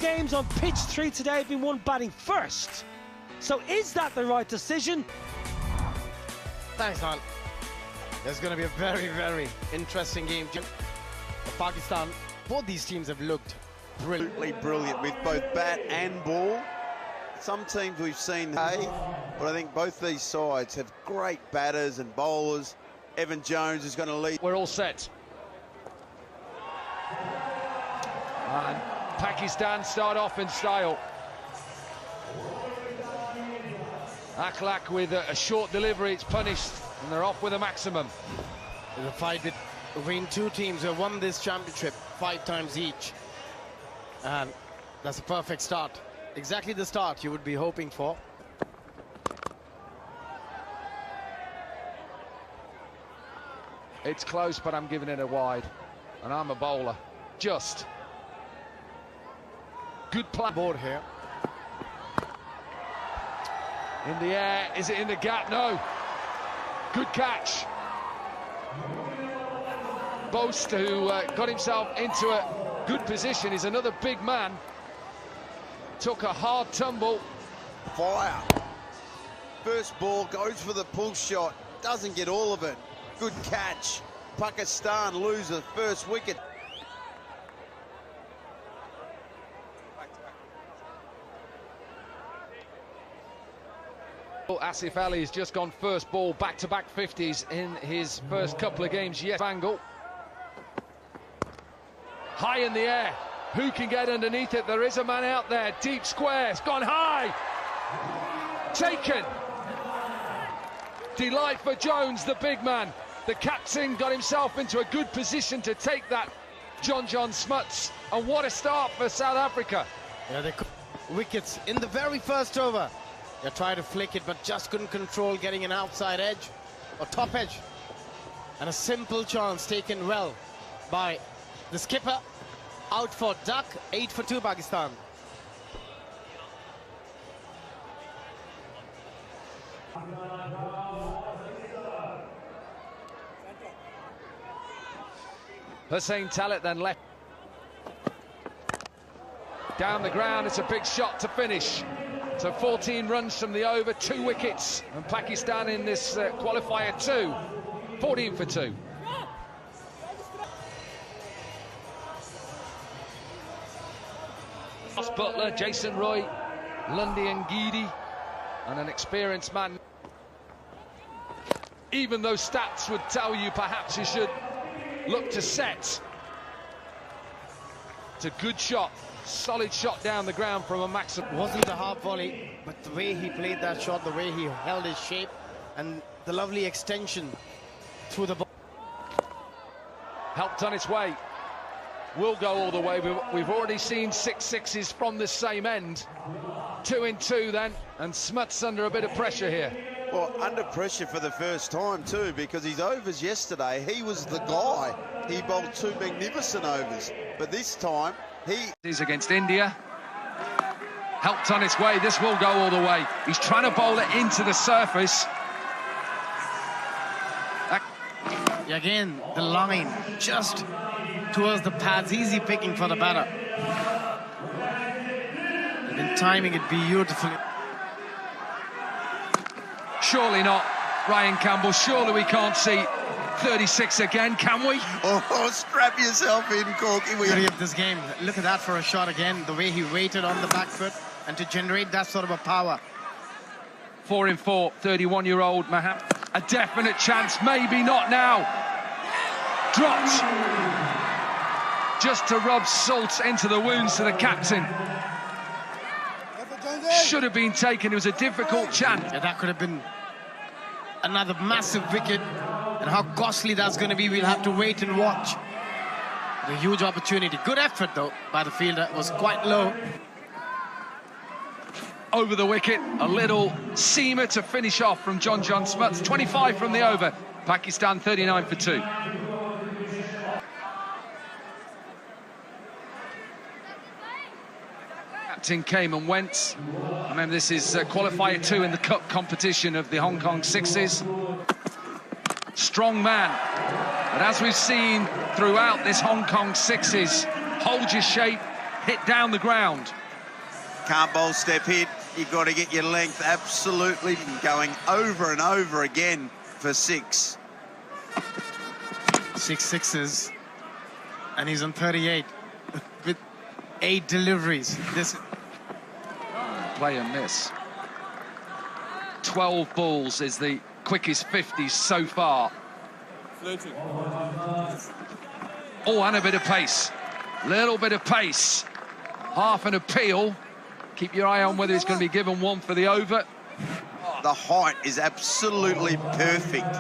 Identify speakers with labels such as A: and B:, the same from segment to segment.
A: games on pitch 3 today have been won batting first. So is that the right decision?
B: Thanks, Niall. There's going to be a very, very interesting game. Pakistan, both these teams have looked
C: Absolutely brilliant with both bat and ball. Some teams we've seen, but I think both these sides have great batters and bowlers. Evan Jones is going to lead.
D: We're all set. And Pakistan start off in style. Akhlaq with a short delivery, it's punished, and they're off with a maximum.
B: There's a fight between two teams who have won this championship 5 times each. And that's a perfect start. Exactly the start you would be hoping for.
D: It's close, but I'm giving it a wide. And I'm a bowler. Just. Good play.
B: Board here.
D: In the air, is it in the gap? No. Good catch. Boast, who got himself into a good position, is another big man. Took a hard tumble.
C: Fire. First ball goes for the pull shot. Doesn't get all of it. Good catch. Pakistan lose the first wicket.
D: Asif Ali has just gone first ball, back-to-back 50s in his first couple of games. Yes, Angle. High in the air. Who can get underneath it? There is a man out there. Deep square. It's gone high. Taken. Delight for Jones, the big man. The captain got himself into a good position to take that. John Smuts. And what a start for South Africa.
B: Yeah, they wickets in the very first over. They tried to flick it, but just couldn't control getting an outside edge or top edge. And a simple chance taken well by the skipper. Out for duck, 8 for 2 Pakistan.
D: Hussain Talit then left. Down the ground, it's a big shot to finish. So 14 runs from the over, 2 wickets. And Pakistan in this qualifier 2, 14 for 2. Ross Butler, Jason Roy, Lundy Ngidi, and an experienced man. Even those stats would tell you perhaps you should look to set. It's a good shot, solid shot down the ground from a maximum.
B: It wasn't a half volley, but the way he played that shot, the way he held his shape, and the lovely extension through the ball.
D: Helped on its way. Will go all the way. We've already seen 6 sixes from the same end. 2 in 2 then, and Smuts under a bit of pressure here.
C: Well, under pressure for the first time too, because his overs yesterday, he was the guy. He bowled 2 magnificent overs, but this time
D: He's against India. Helped on its way. This will go all the way. He's trying to bowl it into the surface.
B: Again, the line just towards the pads, easy picking for the batter. They've been timing it beautifully.
D: Surely not, Ryan Campbell. Surely we can't see 36 again, can we?
C: Oh, strap yourself in, Corky.
B: Beauty of this game. Look at that for a shot again. The way he waited on the back foot and to generate that sort of a power.
D: 4 in 4, 31-year-old Maham. A definite chance, maybe not now. Dropped. Just to rub salt into the wounds to the captain. Should have been taken. It was a difficult chance.
B: Yeah, that could have been another massive wicket. And how costly that's going to be, we'll have to wait and watch. A huge opportunity. Good effort, though, by the fielder. It was quite low.
D: Over the wicket, a little seamer to finish off from John Smuts. 25 from the over. Pakistan 39 for 2. Captain came and went. Remember, this is qualifier 2 in the cup competition of the Hong Kong Sixes. Strong man. But as we've seen throughout this Hong Kong Sixes, hold your shape, hit down the ground.
C: Can't bowl step hit. You've got to get your length absolutely going over and over again for 6.
B: 6 sixes, and he's on 38 with 8 deliveries. This
D: Play and miss. 12 balls is the quickest 50 so far. Oh, and a bit of pace. Little bit of pace. Half an appeal. Keep your eye on whether he's going to be given one for the over.
C: The height is absolutely perfect.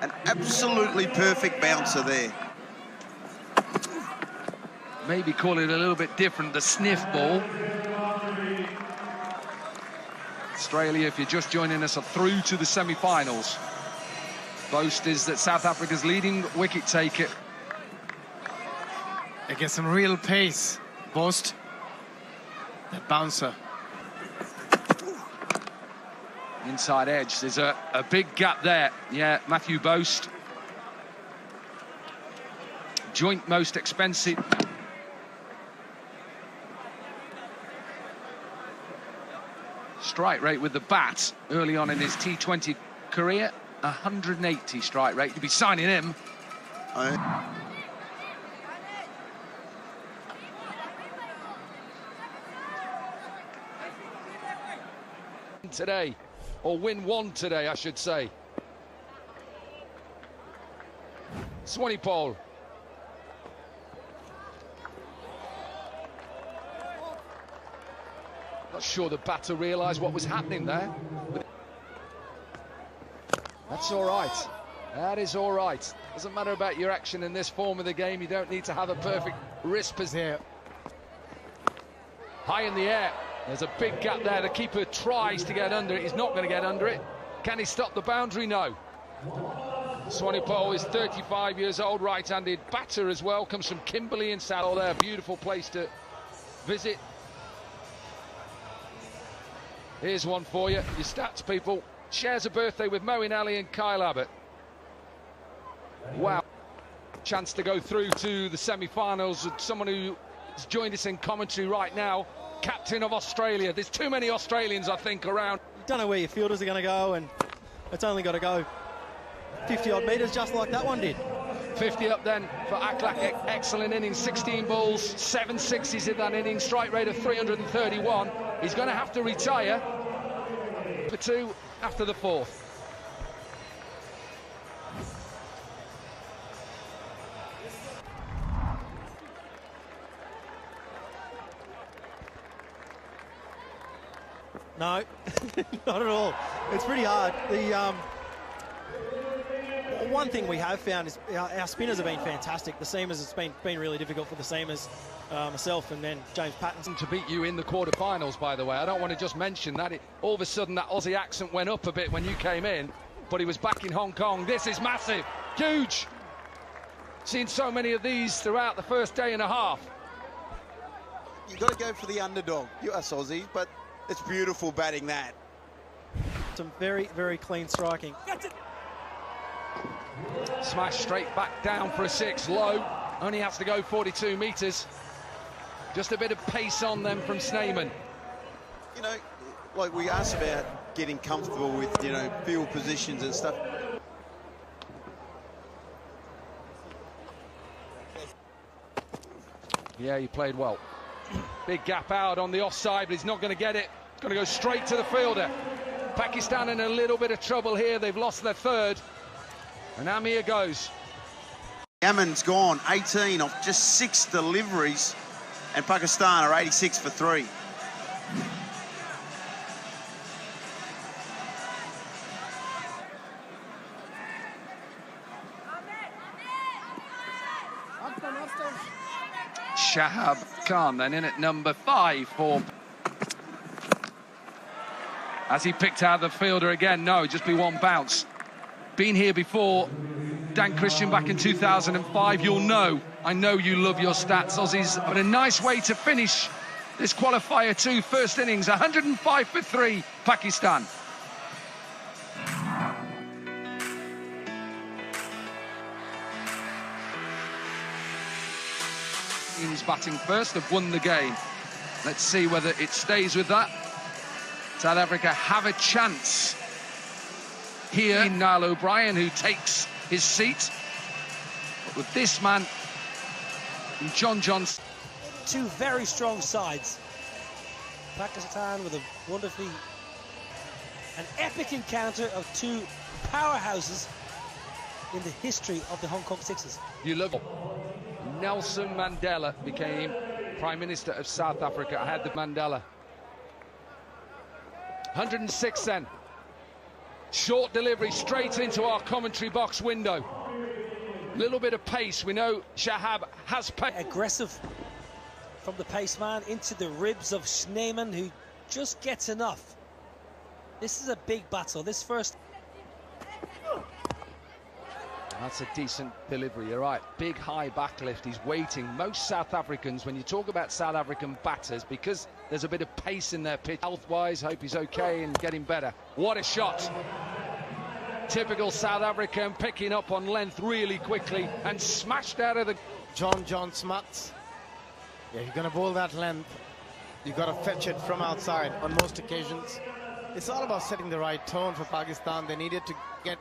C: An absolutely perfect bouncer there.
D: Maybe call it a little bit different, the sniff ball. Australia, if you're just joining us, are through to the semi-finals. Boast is that South Africa's leading wicket taker.
B: they get some real pace. Boast, that bouncer.
D: Inside edge, there's a big gap there. Yeah, Matthew Boast. Joint most expensive. Strike rate with the bat early on in his T20 career, 180 strike rate. You'd be signing him. Today, or win one today, I should say. Swanepoel. Not sure the batter realised what was happening there. That's all right. That is all right. Doesn't matter about your action in this form of the game. You don't need to have a perfect wrist position. High in the air. There's a big gap there. The keeper tries to get under it. He's not going to get under it. Can he stop the boundary? No. Swanepoel is 35 years old, right-handed batter as well. Comes from Kimberley in Saddle there. Beautiful place to visit. Here's one for you. Your stats, people. Shares a birthday with Moeen Ali and Kyle Abbott. Wow. Chance to go through to the semi-finals with someone who has joined us in commentary right now. Captain of Australia. There's too many Australians, I think, around.
E: You don't know where your fielders are going to go, and it's only got to go 50-odd metres, just like that one did.
D: 50 up then for Aklak. Excellent innings, 16 balls, 7 sixes in that inning, strike rate of 331. He's going to have to retire for 2 after the 4th.
E: No, not at all. It's pretty hard. The one thing we have found is our spinners have been fantastic. The seamers, it's been really difficult for the seamers, myself and then James Pattinson.
D: To beat you in the quarterfinals, by the way. I don't want to just mention that. All of a sudden, that Aussie accent went up a bit when you came in, but he was back in Hong Kong. This is massive, huge. Seen so many of these throughout the first day and a half.
C: You've got to go for the underdog. You us Aussies, but it's beautiful batting that.
E: Some very, very clean striking.
D: Smash straight back down for a 6, low. Only has to go 42 metres. Just a bit of pace on them from Sneyman.
C: You know, like we asked about getting comfortable with, you know, field positions and stuff.
D: Yeah, he played well. Big gap out on the offside, but he's not going to get it. It's going to go straight to the fielder. Pakistan in a little bit of trouble here. They've lost their 3rd. And Amir goes.
C: Yemen's gone 18 off just 6 deliveries, and Pakistan are 86 for 3.
D: Shahab Khan then in at number 5 for... As he picked out the fielder again, no, just be one bounce. Been here before, Dan Christian back in 2005. You'll know, I know you love your stats, Aussies, but a nice way to finish this qualifier 2 first innings. 105 for 3, Pakistan. Fahim's batting first, have won the game. Let's see whether it stays with that. South Africa have a chance here in Niall O'Brien, who takes his seat. But with this man, John Johnson.
A: Two very strong sides. Pakistan with a wonderfully... an epic encounter of two powerhouses in the history of the Hong Kong Sixers.
D: You love it. Nelson Mandela became Prime Minister of South Africa. I had the Mandela. 106 then. Short delivery straight into our commentary box window. Little bit of pace. We know Shahab has pace.
A: Aggressive from the pace man into the ribs of Schneemann, who just gets enough. This is a big battle. This first...
D: That's a decent delivery, you're right. Big high backlift, he's waiting. Most South Africans, when you talk about South African batters, because there's a bit of pace in their pitch, health-wise, hope he's okay and getting better. What a shot. Typical South African, picking up on length really quickly and smashed out of the...
B: John Smuts. Yeah, you're going to bowl that length. You've got to fetch it from outside on most occasions. It's all about setting the right tone for Pakistan. They needed to get...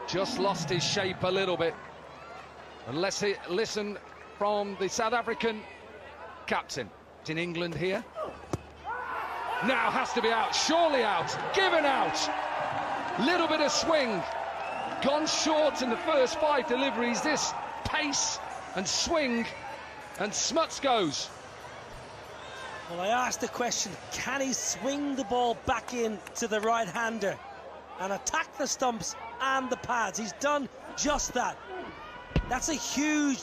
D: Just lost his shape a little bit. And let's listen from the South African captain. It's in England here. Now has to be out, surely out, given out. Little bit of swing. Gone short in the first 5 deliveries. This pace and swing, and Smuts goes.
A: Well, I asked the question, can he swing the ball back in to the right-hander and attack the stumps and the pads? He's done just that. That's a huge...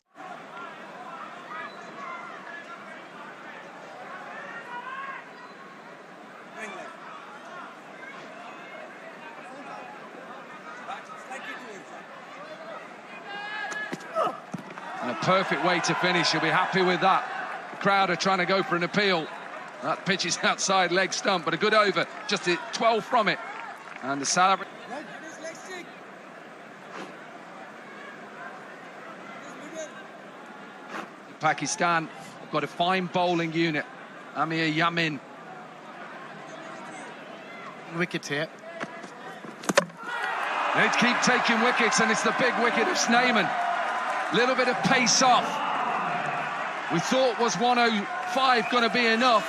D: And a perfect way to finish. You'll be happy with that. The crowd are trying to go for an appeal. That pitch is outside leg stump, but a good over. Just 12 from it. And the South African... Pakistan have got a fine bowling unit. Amir Yamin.
B: Wicket here.
D: They keep taking wickets, and it's the big wicket of Schneemann. Little bit of pace off. We thought was 105 going to be enough,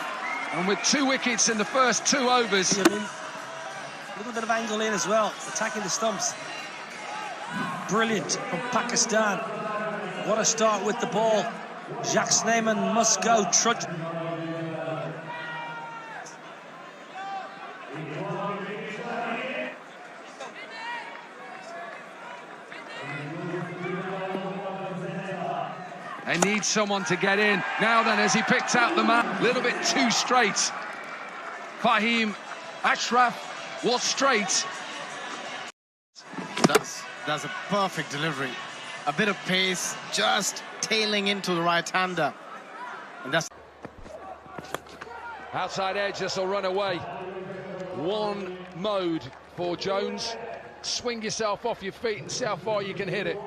D: and with 2 wickets in the first 2 overs.
A: A little bit of angle in as well, attacking the stumps. Brilliant from Pakistan. What a start with the ball. Jacques Schneemann must go trudge.
D: They need someone to get in. Now then, as he picked out the man, a little bit too straight. Fahim Ashraf was straight.
B: That's a perfect delivery. A bit of pace, just tailing into the right-hander. And that's...
D: Outside edge, this will run away. One mode for Jones. Swing yourself off your feet and see how far you can hit it.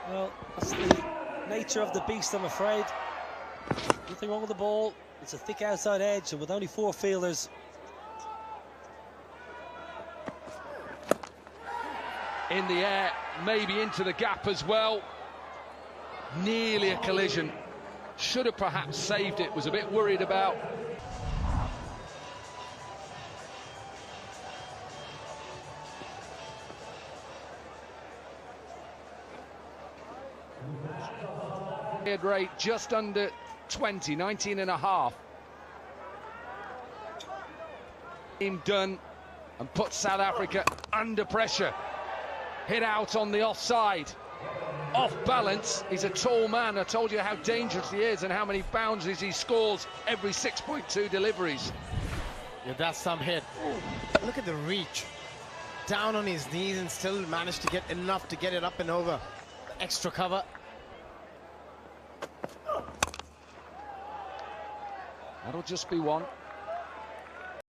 A: Well, that's the nature of the beast, I'm afraid. Nothing wrong with the ball. It's a thick outside edge, and with only 4 fielders.
D: In the air, maybe into the gap as well. Nearly a collision. Should have perhaps saved it, was a bit worried about. Rate just under 20, 19 and a half. Team done and put South Africa under pressure. Hit out on the offside. Off balance. He's a tall man. I told you how dangerous he is and how many boundaries he scores every 6.2 deliveries.
B: Yeah, that's some hit. Look at the reach. Down on his knees and still managed to get enough to get it up and over. Extra cover.
D: That'll just be one.